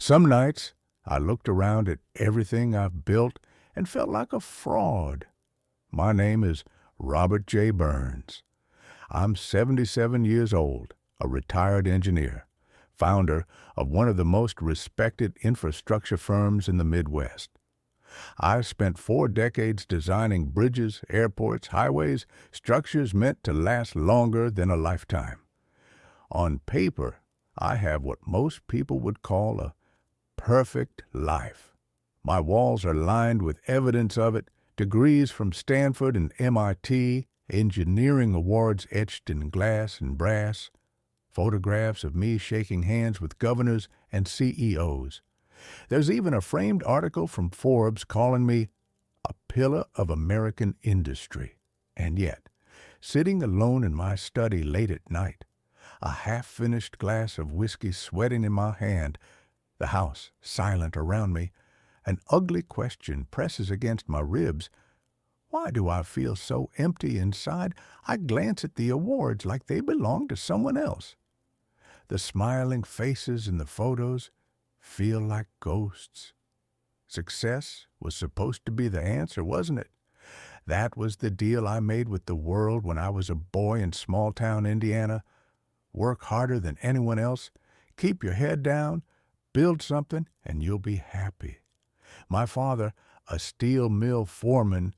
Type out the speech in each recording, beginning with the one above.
Some nights I looked around at everything I've built and felt like a fraud. My name is Robert J. Burns. I'm 77 years old, a retired engineer, founder of one of the most respected infrastructure firms in the Midwest. I spent 4 decades designing bridges, airports, highways, structures meant to last longer than a lifetime. On paper, I have what most people would call a perfect life. My walls are lined with evidence of it, degrees from Stanford and MIT, engineering awards etched in glass and brass, photographs of me shaking hands with governors and CEOs. There's even a framed article from Forbes calling me a pillar of American industry. And yet, sitting alone in my study late at night, a half-finished glass of whiskey sweating in my hand, the house silent around me, an ugly question presses against my ribs. Why do I feel so empty inside? I glance at the awards like they belong to someone else. The smiling faces in the photos feel like ghosts. Success was supposed to be the answer, wasn't it? That was the deal I made with the world when I was a boy in small-town Indiana. Work harder than anyone else, keep your head down, build something, and you'll be happy. My father, a steel mill foreman,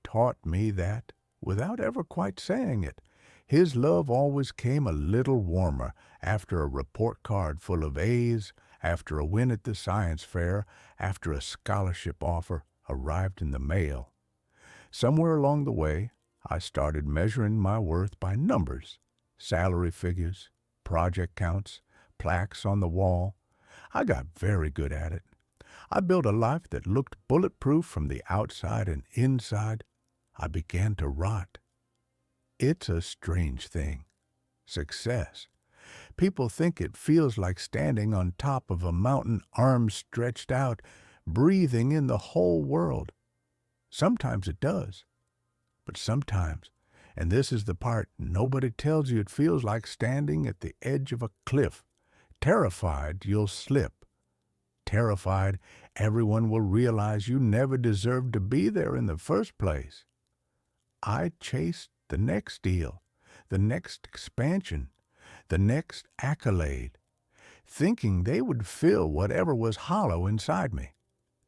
taught me that without ever quite saying it. His love always came a little warmer after a report card full of A's, after a win at the science fair, after a scholarship offer arrived in the mail. Somewhere along the way, I started measuring my worth by numbers, salary figures, project counts, plaques on the wall. I got very good at it. I built a life that looked bulletproof from the outside and inside. I began to rot. It's a strange thing. Success. People think it feels like standing on top of a mountain, arms stretched out, breathing in the whole world. Sometimes it does. But sometimes, and this is the part nobody tells you, it feels like standing at the edge of a cliff, terrified you'll slip. Terrified everyone will realize you never deserved to be there in the first place. I chased the next deal, the next expansion, the next accolade, thinking they would fill whatever was hollow inside me.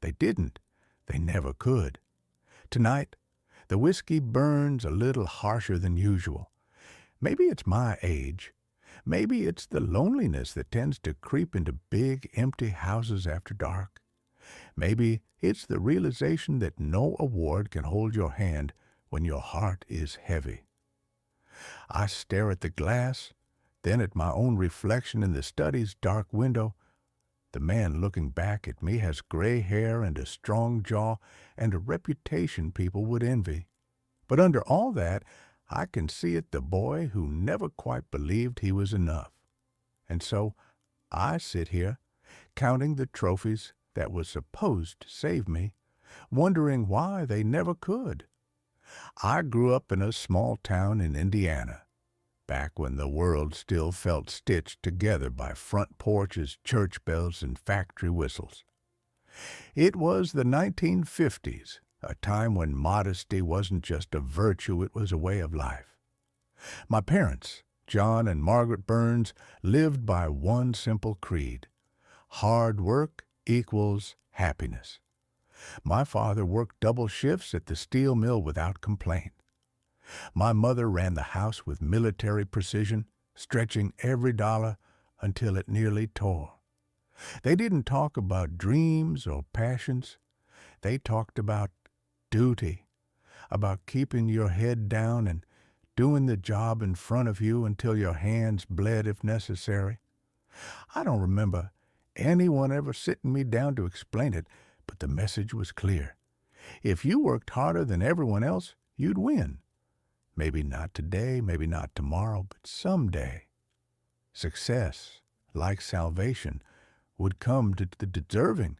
They didn't. They never could. Tonight, the whiskey burns a little harsher than usual. Maybe it's my age. Maybe it's the loneliness that tends to creep into big, empty houses after dark. Maybe it's the realization that no award can hold your hand when your heart is heavy. I stare at the glass, then at my own reflection in the study's dark window. The man looking back at me has gray hair and a strong jaw and a reputation people would envy. But under all that, I can see it the boy who never quite believed he was enough. And so I sit here, counting the trophies that were supposed to save me, wondering why they never could. I grew up in a small town in Indiana, back when the world still felt stitched together by front porches, church bells, and factory whistles. It was the 1950s, a time when modesty wasn't just a virtue, it was a way of life. My parents, John and Margaret Burns, lived by one simple creed: hard work equals happiness. My father worked double shifts at the steel mill without complaint. My mother ran the house with military precision, stretching every dollar until it nearly tore. They didn't talk about dreams or passions. They talked about duty, about keeping your head down and doing the job in front of you until your hands bled if necessary. I don't remember anyone ever sitting me down to explain it, but the message was clear. If you worked harder than everyone else, you'd win. Maybe not today, maybe not tomorrow, but someday. Success, like salvation, would come to the deserving.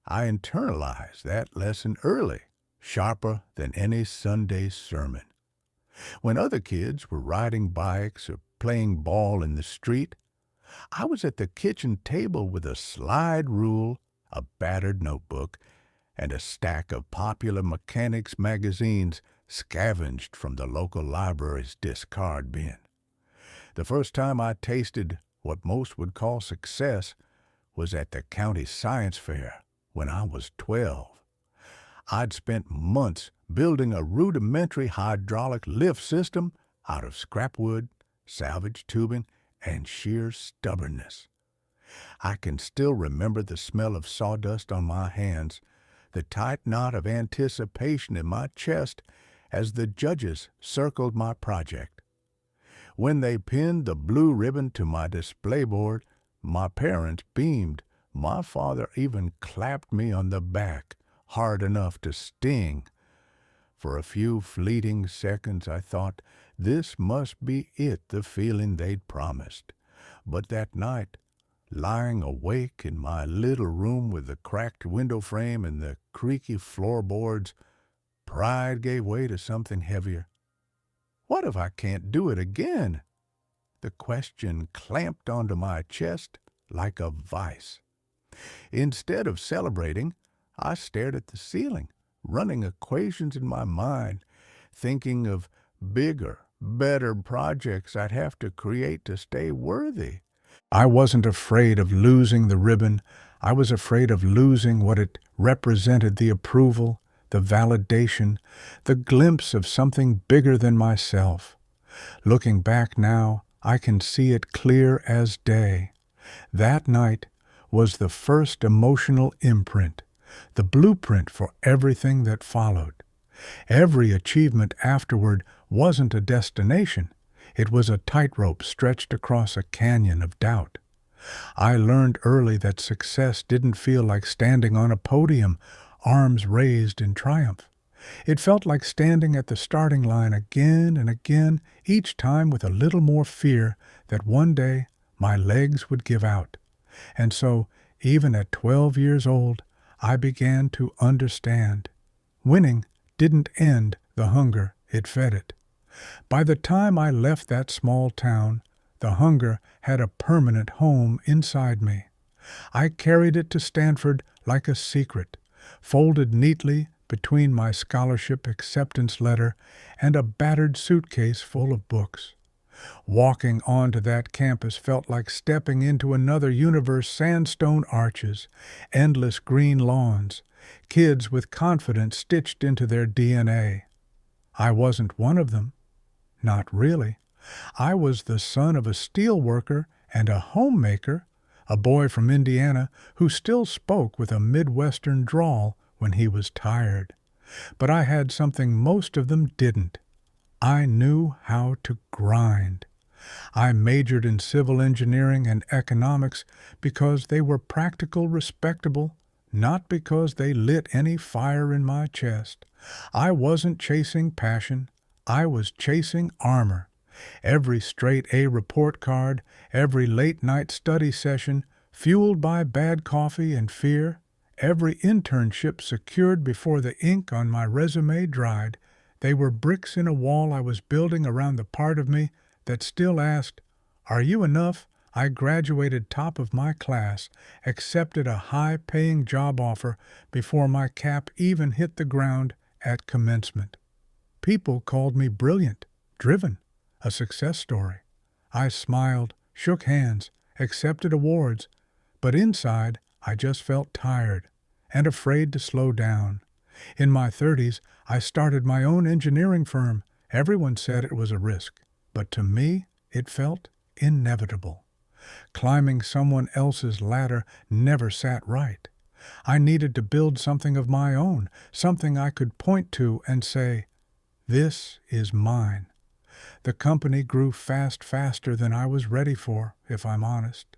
I internalized that lesson early, sharper than any Sunday sermon. When other kids were riding bikes or playing ball in the street, I was at the kitchen table with a slide rule, a battered notebook, and a stack of Popular Mechanics magazines scavenged from the local library's discard bin. The first time I tasted what most would call success was at the county science fair when I was 12. I'd spent months building a rudimentary hydraulic lift system out of scrap wood, salvage tubing, and sheer stubbornness. I can still remember the smell of sawdust on my hands, the tight knot of anticipation in my chest as the judges circled my project. When they pinned the blue ribbon to my display board, my parents beamed. My father even clapped me on the back, hard enough to sting. For a few fleeting seconds I thought this must be it, the feeling they'd promised. But that night, lying awake in my little room with the cracked window frame and the creaky floorboards, pride gave way to something heavier. What if I can't do it again? The question clamped onto my chest like a vice. Instead of celebrating, I stared at the ceiling, running equations in my mind, thinking of bigger, better projects I'd have to create to stay worthy. I wasn't afraid of losing the ribbon. I was afraid of losing what it represented, the approval, the validation, the glimpse of something bigger than myself. Looking back now, I can see it clear as day. That night was the first emotional imprint, the blueprint for everything that followed. Every achievement afterward wasn't a destination. It was a tightrope stretched across a canyon of doubt. I learned early that success didn't feel like standing on a podium, arms raised in triumph. It felt like standing at the starting line again and again, each time with a little more fear that one day my legs would give out. And so, even at 12 years old, I began to understand. Winning didn't end the hunger, it fed it. By the time I left that small town, the hunger had a permanent home inside me. I carried it to Stanford like a secret, folded neatly between my scholarship acceptance letter and a battered suitcase full of books. Walking onto that campus felt like stepping into another universe, sandstone arches, endless green lawns, kids with confidence stitched into their DNA. I wasn't one of them. Not really. I was the son of a steel worker and a homemaker, a boy from Indiana who still spoke with a Midwestern drawl when he was tired. But I had something most of them didn't. I knew how to grind. I majored in civil engineering and economics because they were practical, respectable, not because they lit any fire in my chest. I wasn't chasing passion. I was chasing armor. Every straight A report card, every late-night study session, fueled by bad coffee and fear, every internship secured before the ink on my resume dried, they were bricks in a wall I was building around the part of me that still asked, "Are you enough?" I graduated top of my class, accepted a high-paying job offer before my cap even hit the ground at commencement. People called me brilliant, driven, a success story. I smiled, shook hands, accepted awards, but inside I just felt tired and afraid to slow down. In my 30s, I started my own engineering firm. Everyone said it was a risk, but to me, it felt inevitable. Climbing someone else's ladder never sat right. I needed to build something of my own, something I could point to and say, "This is mine." The company grew faster than I was ready for, if I'm honest.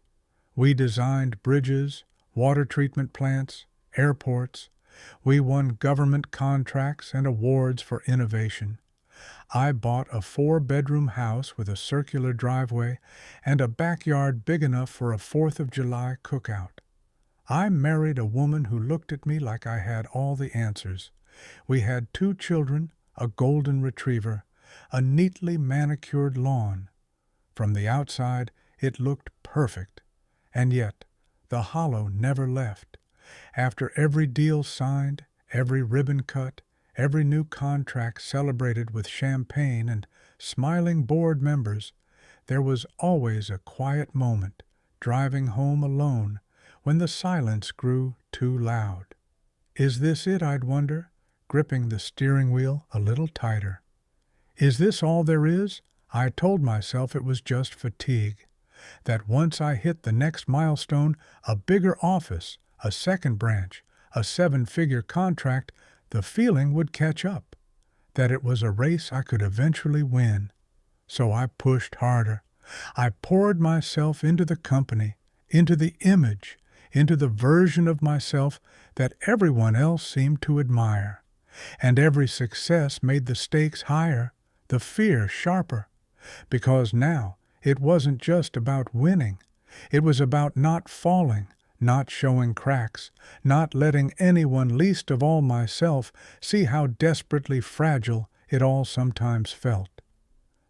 We designed bridges, water treatment plants, airports. We won government contracts and awards for innovation. I bought a 4-bedroom house with a circular driveway and a backyard big enough for a 4th of July cookout. I married a woman who looked at me like I had all the answers. We had 2 children, a golden retriever, a neatly manicured lawn. From the outside, it looked perfect. perfect, and yet the hollow never left. After every deal signed, every ribbon cut, every new contract celebrated with champagne and smiling board members, there was always a quiet moment, driving home alone, when the silence grew too loud. Is this it, I'd wonder, gripping the steering wheel a little tighter? Is this all there is? I told myself it was just fatigue, that once I hit the next milestone, a bigger office, a second branch, a 7-figure contract, the feeling would catch up, that it was a race I could eventually win. So I pushed harder. I poured myself into the company, into the image, into the version of myself that everyone else seemed to admire. And every success made the stakes higher, the fear sharper, because now it wasn't just about winning. It was about not falling, not showing cracks, not letting anyone, least of all myself, see how desperately fragile it all sometimes felt.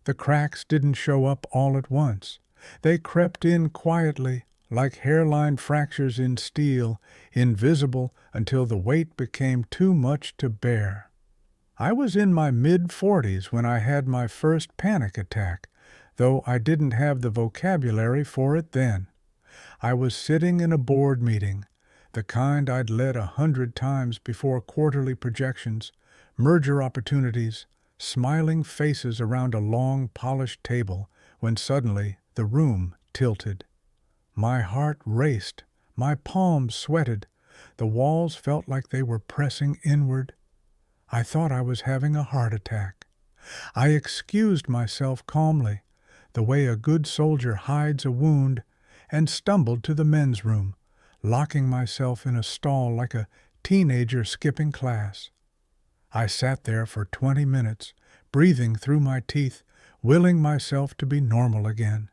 The cracks didn't show up all at once. They crept in quietly, like hairline fractures in steel, invisible until the weight became too much to bear. I was in my mid-40s when I had my first panic attack, though I didn't have the vocabulary for it then. I was sitting in a board meeting, the kind I'd led 100 times before quarterly projections, merger opportunities, smiling faces around a long, polished table, when suddenly the room tilted. My heart raced, my palms sweated, the walls felt like they were pressing inward. I thought I was having a heart attack. I excused myself calmly, the way a good soldier hides a wound, and stumbled to the men's room, locking myself in a stall like a teenager skipping class. I sat there for 20 minutes, breathing through my teeth, willing myself to be normal again.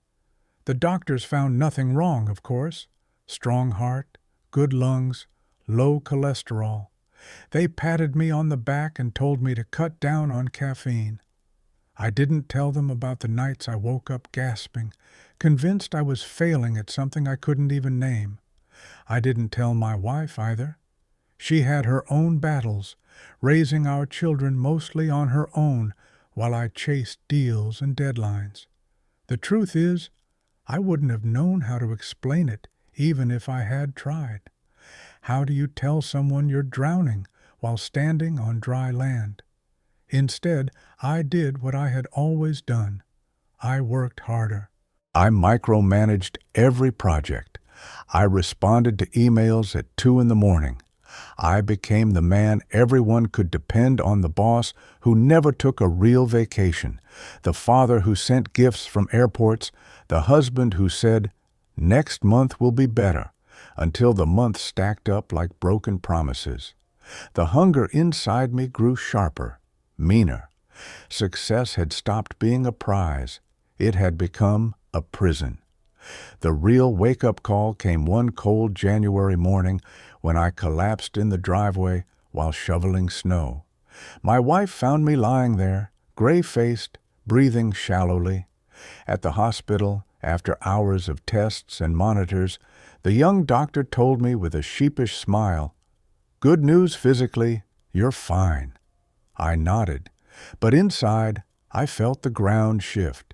The doctors found nothing wrong, of course. Strong heart, good lungs, low cholesterol. They patted me on the back and told me to cut down on caffeine. I didn't tell them about the nights I woke up gasping, convinced I was failing at something I couldn't even name. I didn't tell my wife either. She had her own battles, raising our children mostly on her own while I chased deals and deadlines. The truth is, I wouldn't have known how to explain it even if I had tried. How do you tell someone you're drowning while standing on dry land? Instead, I did what I had always done. I worked harder. I micromanaged every project. I responded to emails at 2 a.m. I became the man everyone could depend on, the boss who never took a real vacation, the father who sent gifts from airports, the husband who said, "Next month will be better," until the month stacked up like broken promises. The hunger inside me grew sharper, meaner. Success had stopped being a prize. It had become a prison. The real wake-up call came one cold January morning when I collapsed in the driveway while shoveling snow. My wife found me lying there, gray-faced, breathing shallowly. At the hospital, after hours of tests and monitors, the young doctor told me with a sheepish smile, "Good news physically, you're fine." I nodded, but inside I felt the ground shift.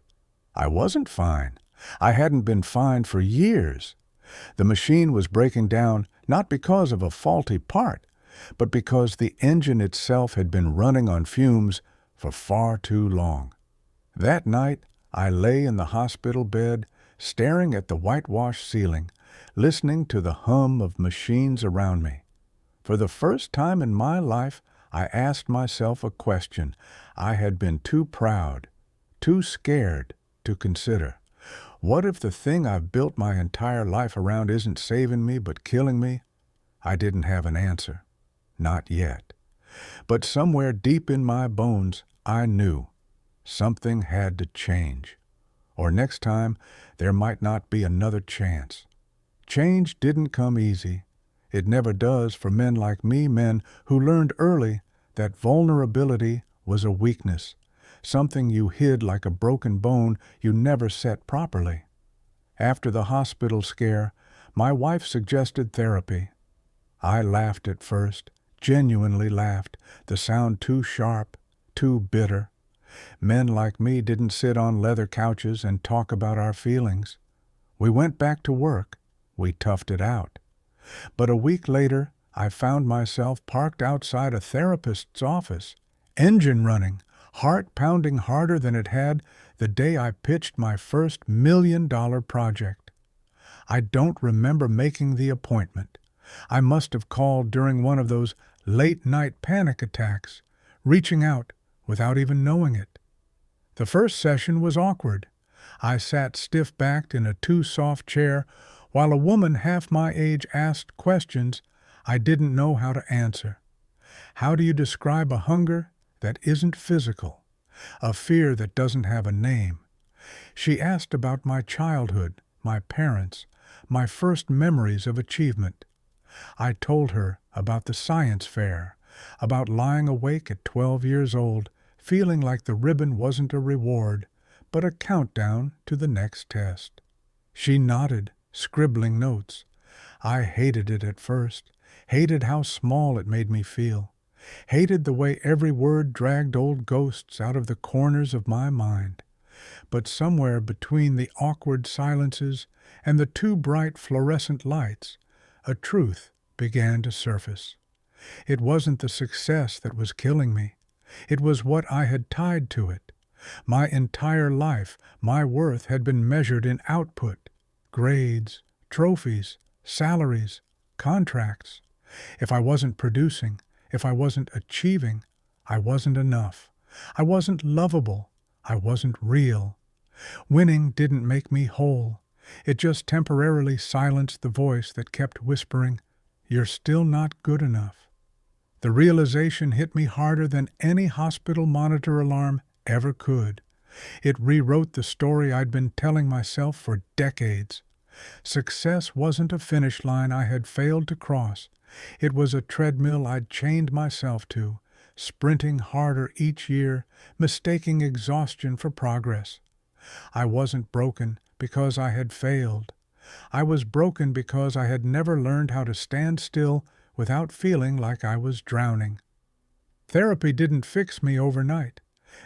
I wasn't fine. I hadn't been fine for years. The machine was breaking down not because of a faulty part, but because the engine itself had been running on fumes for far too long. That night, I lay in the hospital bed, staring at the whitewashed ceiling, listening to the hum of machines around me. For the first time in my life, I asked myself a question I had been too proud, too scared to consider. What if the thing I've built my entire life around isn't saving me but killing me? I didn't have an answer. Not yet. But somewhere deep in my bones, I knew something had to change. Or next time, there might not be another chance. Change didn't come easy. It never does for men like me, men who learned early that vulnerability was a weakness, something you hid like a broken bone you never set properly. After the hospital scare, my wife suggested therapy. I laughed at first, genuinely laughed, the sound too sharp, too bitter. Men like me didn't sit on leather couches and talk about our feelings. We went back to work. We toughed it out. But a week later, I found myself parked outside a therapist's office, engine running, heart pounding harder than it had the day I pitched my first $1 million project. I don't remember making the appointment. I must have called during one of those late-night panic attacks, reaching out without even knowing it. The first session was awkward. I sat stiff-backed in a too-soft chair while a woman half my age asked questions I didn't know how to answer. How do you describe a hunger that isn't physical, a fear that doesn't have a name? She asked about my childhood, my parents, my first memories of achievement. I told her about the science fair, about lying awake at 12 years old, feeling like the ribbon wasn't a reward, but a countdown to the next test. She nodded, scribbling notes. I hated it at first, hated how small it made me feel, hated the way every word dragged old ghosts out of the corners of my mind. But somewhere between the awkward silences and the too bright fluorescent lights, a truth began to surface. It wasn't the success that was killing me. It was what I had tied to it. My entire life, my worth had been measured in output, grades, trophies, salaries, contracts. If I wasn't producing, if I wasn't achieving, I wasn't enough. I wasn't lovable. I wasn't real. Winning didn't make me whole. It just temporarily silenced the voice that kept whispering, "You're still not good enough." The realization hit me harder than any hospital monitor alarm ever could. It rewrote the story I'd been telling myself for decades. Success wasn't a finish line I had failed to cross. It was a treadmill I'd chained myself to, sprinting harder each year, mistaking exhaustion for progress. I wasn't broken because I had failed. I was broken because I had never learned how to stand still without feeling like I was drowning. Therapy didn't fix me overnight.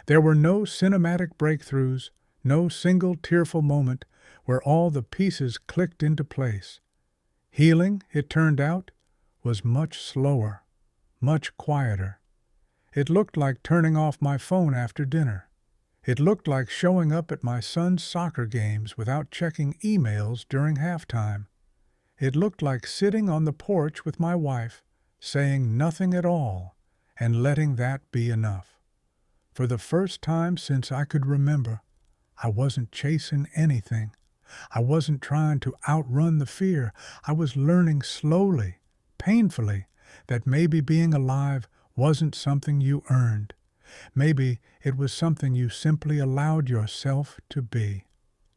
There were no cinematic breakthroughs, no single tearful moment where all the pieces clicked into place. Healing, it turned out, was much slower, much quieter. It looked like turning off my phone after dinner. It looked like showing up at my son's soccer games without checking emails during halftime. It looked like sitting on the porch with my wife, saying nothing at all, and letting that be enough. For the first time since I could remember, I wasn't chasing anything. I wasn't trying to outrun the fear. I was learning slowly, painfully, that maybe being alive wasn't something you earned. Maybe it was something you simply allowed yourself to be.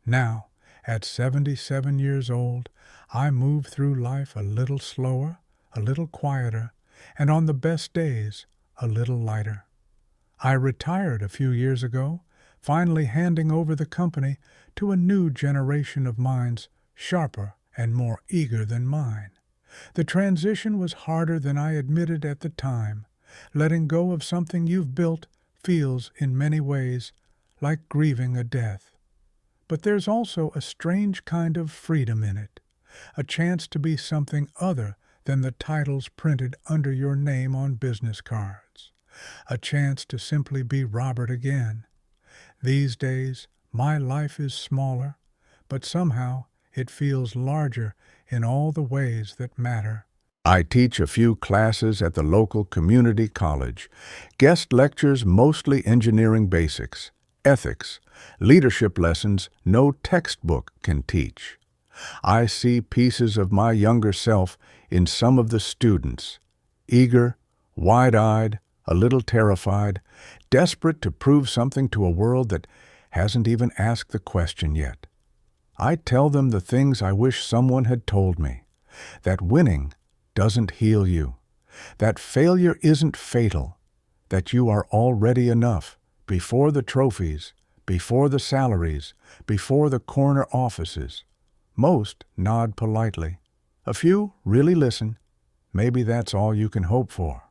Now, at 77 years old, I move through life a little slower, a little quieter, and on the best days, a little lighter. I retired a few years ago, finally handing over the company to a new generation of minds sharper and more eager than mine. The transition was harder than I admitted at the time. Letting go of something you've built feels, in many ways, like grieving a death. But there's also a strange kind of freedom in it, a chance to be something other than the titles printed under your name on business cards, a chance to simply be Robert again. These days, my life is smaller, but somehow it feels larger in all the ways that matter. I teach a few classes at the local community college, guest lectures mostly engineering basics, ethics, leadership lessons no textbook can teach. I see pieces of my younger self in some of the students, eager, wide-eyed, a little terrified, desperate to prove something to a world that hasn't even asked the question yet. I tell them the things I wish someone had told me, that winning doesn't heal you, that failure isn't fatal, that you are already enough before the trophies, before the salaries, before the corner offices. Most nod politely. A few really listen. Maybe that's all you can hope for.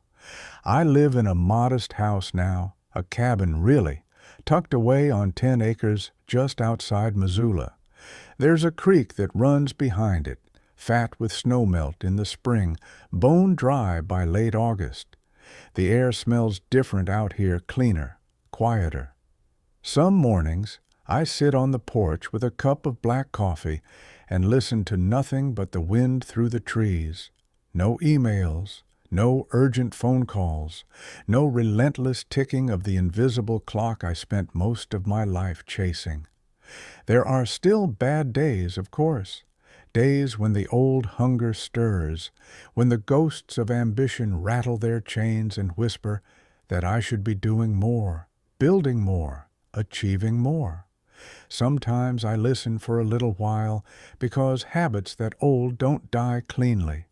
I live in a modest house now, a cabin really, tucked away on 10 acres just outside Missoula. There's a creek that runs behind it, fat with snowmelt in the spring, bone dry by late August. The air smells different out here, cleaner, quieter. Some mornings, I sit on the porch with a cup of black coffee and listen to nothing but the wind through the trees. No emails, no urgent phone calls, no relentless ticking of the invisible clock I spent most of my life chasing. There are still bad days, of course, days when the old hunger stirs, when the ghosts of ambition rattle their chains and whisper that I should be doing more, building more, achieving more. Sometimes I listen for a little while because habits that old don't die cleanly.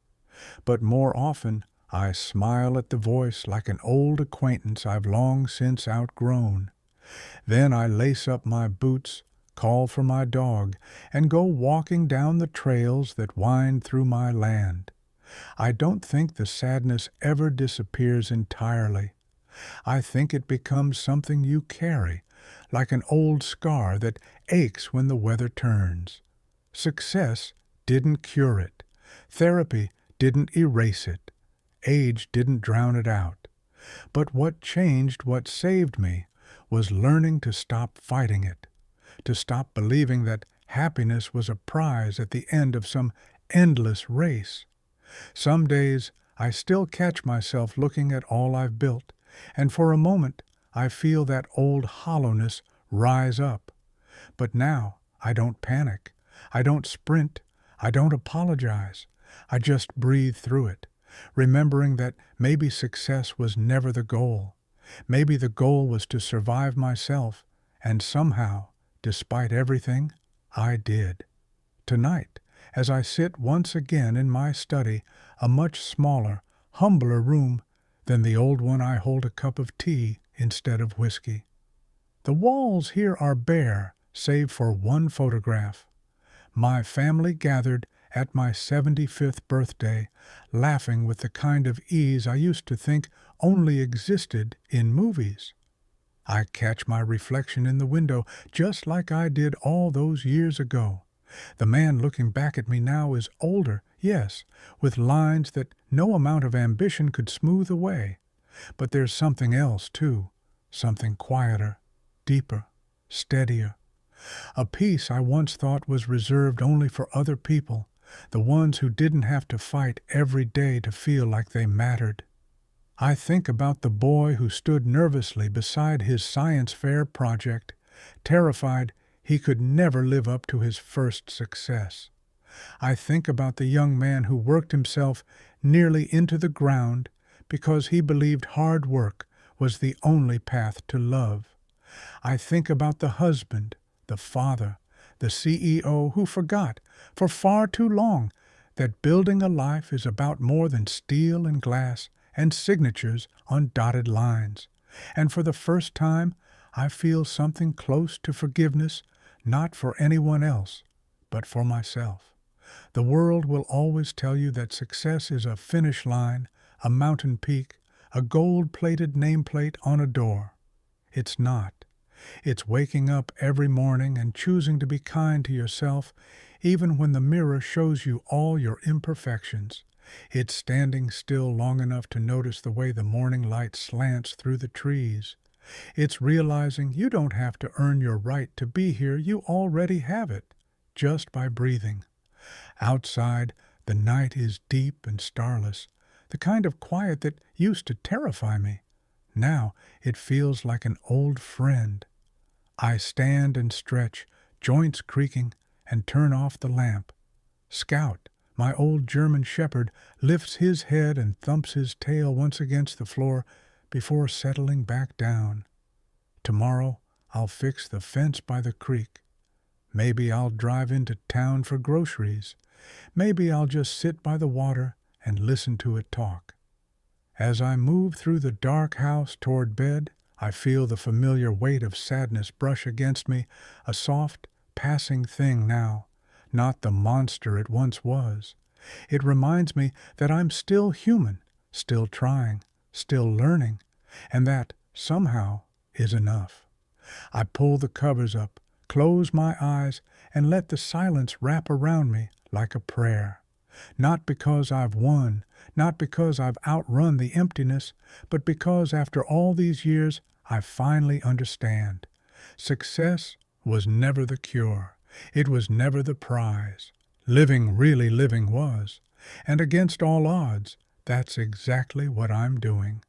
But more often I smile at the voice like an old acquaintance I've long since outgrown. Then I lace up my boots, call for my dog, and go walking down the trails that wind through my land. I don't think the sadness ever disappears entirely. I think it becomes something you carry, like an old scar that aches when the weather turns. Success didn't cure it. Therapy didn't erase it. Age didn't drown it out. But what changed, what saved me, was learning to stop fighting it, to stop believing that happiness was a prize at the end of some endless race. Some days I still catch myself looking at all I've built, and for a moment I feel that old hollowness rise up. But now I don't panic. I don't sprint. I don't apologize. I just breathe through it, remembering that maybe success was never the goal. Maybe the goal was to survive myself, and somehow, despite everything, I did. Tonight, as I sit once again in my study, a much smaller, humbler room than the old one, I hold a cup of tea instead of whiskey. The walls here are bare, save for one photograph. My family gathered at my 75th birthday, laughing with the kind of ease I used to think only existed in movies. I catch my reflection in the window just like I did all those years ago. The man looking back at me now is older, yes, with lines that no amount of ambition could smooth away. But there's something else, too, something quieter, deeper, steadier. A peace I once thought was reserved only for other people, the ones who didn't have to fight every day to feel like they mattered. I think about the boy who stood nervously beside his science fair project, terrified he could never live up to his first success. I think about the young man who worked himself nearly into the ground because he believed hard work was the only path to love. I think about the husband, the father, the CEO who forgot for far too long that building a life is about more than steel and glass and signatures on dotted lines. And for the first time, I feel something close to forgiveness, not for anyone else, but for myself. The world will always tell you that success is a finish line, a mountain peak, a gold-plated nameplate on a door. It's not. It's waking up every morning and choosing to be kind to yourself, even when the mirror shows you all your imperfections. It's standing still long enough to notice the way the morning light slants through the trees. It's realizing you don't have to earn your right to be here, you already have it, just by breathing. Outside, the night is deep and starless, the kind of quiet that used to terrify me. Now it feels like an old friend. I stand and stretch, joints creaking, and turn off the lamp. Scout, my old German shepherd, lifts his head and thumps his tail once against the floor before settling back down. Tomorrow I'll fix the fence by the creek. Maybe I'll drive into town for groceries. Maybe I'll just sit by the water and listen to it talk. As I move through the dark house toward bed, I feel the familiar weight of sadness brush against me, a soft, passing thing now, not the monster it once was. It reminds me that I'm still human, still trying, still learning, and that, somehow, is enough. I pull the covers up, close my eyes, and let the silence wrap around me like a prayer. Not because I've won, not because I've outrun the emptiness, but because after all these years I finally understand. Success was never the cure. It was never the prize. Living, really living was. And against all odds, that's exactly what I'm doing.